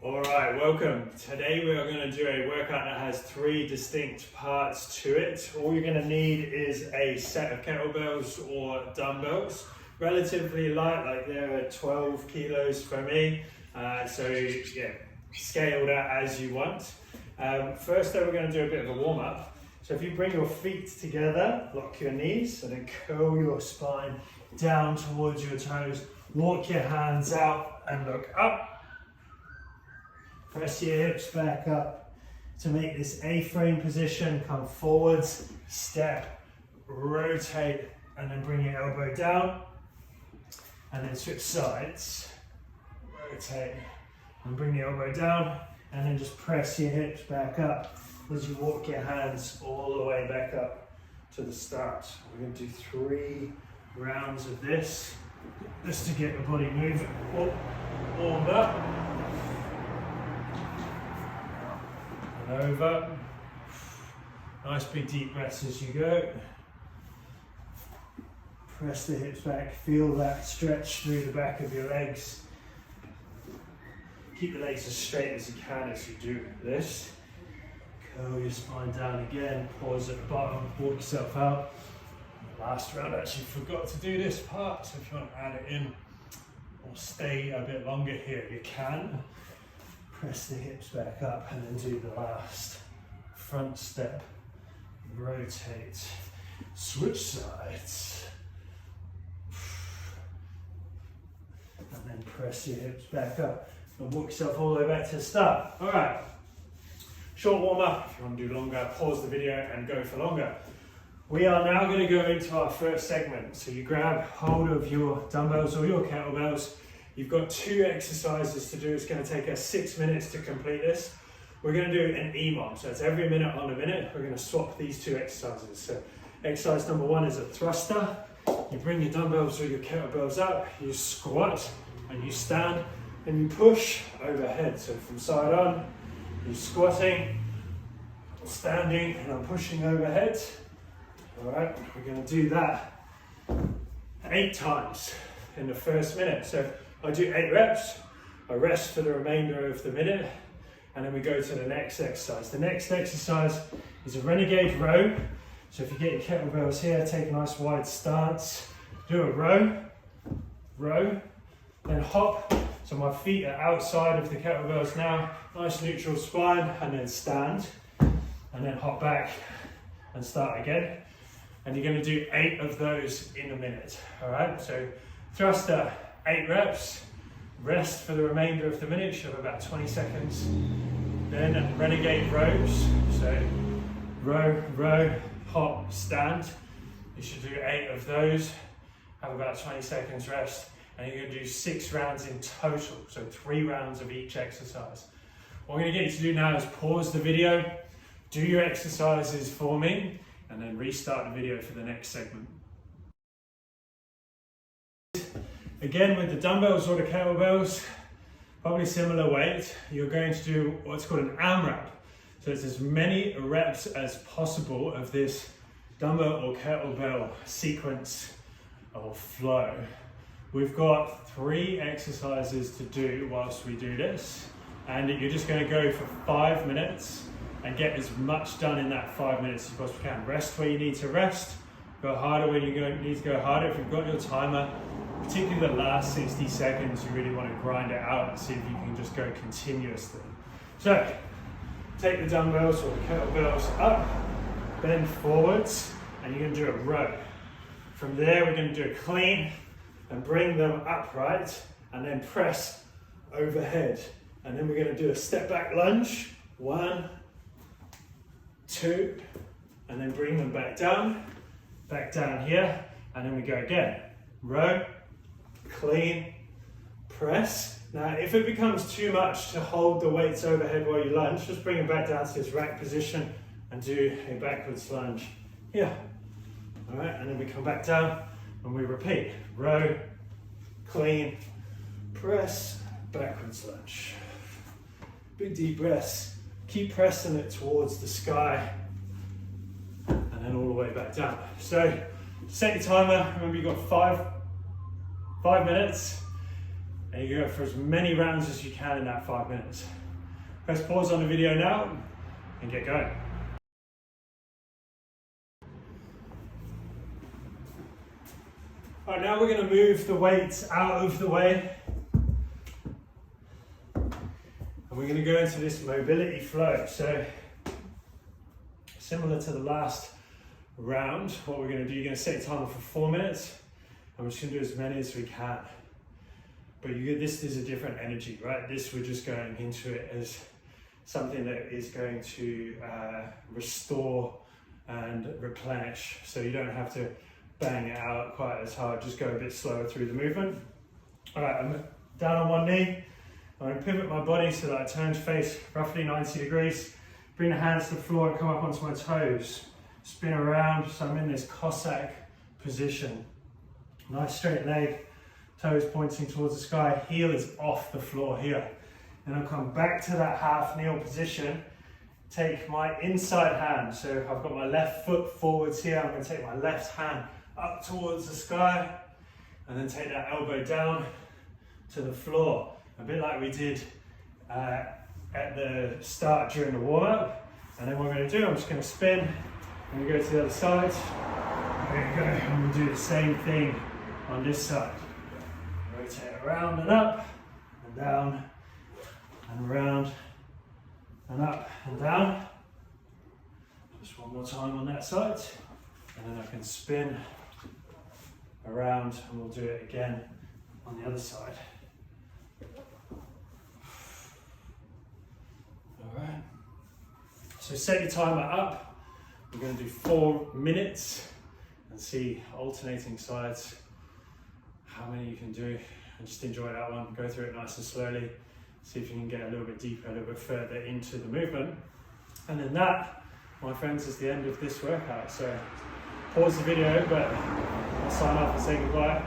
Alright, welcome. Today we are going to do a workout that has 3 distinct parts to it. All you're going to need is a set of kettlebells or dumbbells. Relatively light, like they're 12 kilos for me. So yeah, scale that as you want. First though, we're going to do a bit of a warm up. So if you bring your feet together, lock your knees and then curl your spine down towards your toes. Walk your hands out and look up. Press your hips back up to make this A-frame position. Come forwards, step, rotate, and then bring your elbow down. And then switch sides. Rotate, and bring the elbow down. And then just press your hips back up as you walk your hands all the way back up to the start. We're going to do 3 rounds of this, just to get the body moving, warmed up. And over. Nice big deep breaths as you go. Press the hips back, feel that stretch through the back of your legs. Keep the legs as straight as you can as you do this. Curl your spine down again, pause at the bottom, walk yourself out. Last round, I actually forgot to do this part, so if you want to add it in or stay a bit longer here, you can. Press the hips back up and then do the last front step, rotate, switch sides, and then press your hips back up and walk yourself all the way back to the start. All right, short warm up. If you want to do longer, pause the video and go for longer. We are now going to go into our first segment. So you grab hold of your dumbbells or your kettlebells. You've got 2 exercises to do. It's going to take us 6 minutes to complete this. We're going to do an EMOM, so it's every minute on a minute. We're going to swap these 2 exercises. So exercise number 1 is a thruster. You bring your dumbbells or your kettlebells up, you squat and you stand and you push overhead. So from side on, you're squatting, standing, and I'm pushing overhead. All right, we're going to do that 8 times in the first minute. So I do 8 reps, I rest for the remainder of the minute, and then we go to the next exercise. The next exercise is a renegade row. So if you get your kettlebells here, take a nice wide stance, do a row, then hop. So my feet are outside of the kettlebells now, nice neutral spine, and then stand, and then hop back and start again. And you're going to do 8 of those in a minute. All right, so thruster, 8 reps, rest for the remainder of the minute, you should have about 20 seconds. Then renegade rows, so row, hop, stand. You should do 8 of those, have about 20 seconds rest, and you're going to do 6 rounds in total, so 3 rounds of each exercise. What I'm going to get you to do now is pause the video, do your exercises for me, and then restart the video for the next segment. Again, with the dumbbells or the kettlebells, probably similar weight, you're going to do what's called an AMRAP. So it's as many reps as possible of this dumbbell or kettlebell sequence or flow. We've got 3 exercises to do whilst we do this, and you're just going to go for 5 minutes and get as much done in that 5 minutes as you possibly can. Rest where you need to rest, go harder when you need to go harder. If you've got your timer, particularly the last 60 seconds, you really want to grind it out and see if you can just go continuously. So, take the dumbbells or the kettlebells up, bend forwards, and you're going to do a row. From there, we're going to do a clean and bring them upright, and then press overhead. And then we're going to do a step back lunge, 1, 2, and then bring them back down here, and then we go again. Row, clean, press. Now, if it becomes too much to hold the weights overhead while you lunge, just bring them back down to this rack position and do a backwards lunge here. All right, and then we come back down and we repeat. Row, clean, press, backwards lunge. Big deep breaths. Keep pressing it towards the sky and then all the way back down. So set your timer. Remember, you've got five minutes. and you go for as many rounds as you can in that 5 minutes. Press pause on the video now and get going. All right, now we're going to move the weights out of the way. And we're going to go into this mobility flow. So, similar to the last round, what we're going to do, you're going to set your timer for 4 minutes. And we're just going to do as many as we can. But this is a different energy, right? This, we're just going into it as something that is going to restore and replenish. So you don't have to bang it out quite as hard, just go a bit slower through the movement. All right, I'm down on one knee. I'm going to pivot my body so that I turn to face roughly 90 degrees. Bring the hands to the floor and come up onto my toes. Spin around, so I'm in this Cossack position. Nice straight leg, toes pointing towards the sky, heel is off the floor here. Then I'll come back to that half kneel position, take my inside hand, so I've got my left foot forwards here, I'm going to take my left hand up towards the sky, and then take that elbow down to the floor, a bit like we did at the start during the warm-up. And then what we're going to do, I'm just going to spin, and we go to the other side, there you go, and we'll do the same thing on this side. Rotate around and up, and down, and around, and up, and down. Just one more time on that side, and then I can spin around, and we'll do it again on the other side. All right. So set your timer up. We're going to do 4 minutes and see alternating sides, how many you can do, and just enjoy that one. Go through it nice and slowly. See if you can get a little bit deeper, a little bit further into the movement. And then that, my friends, is the end of this workout. So pause the video, but I'll sign off and say goodbye.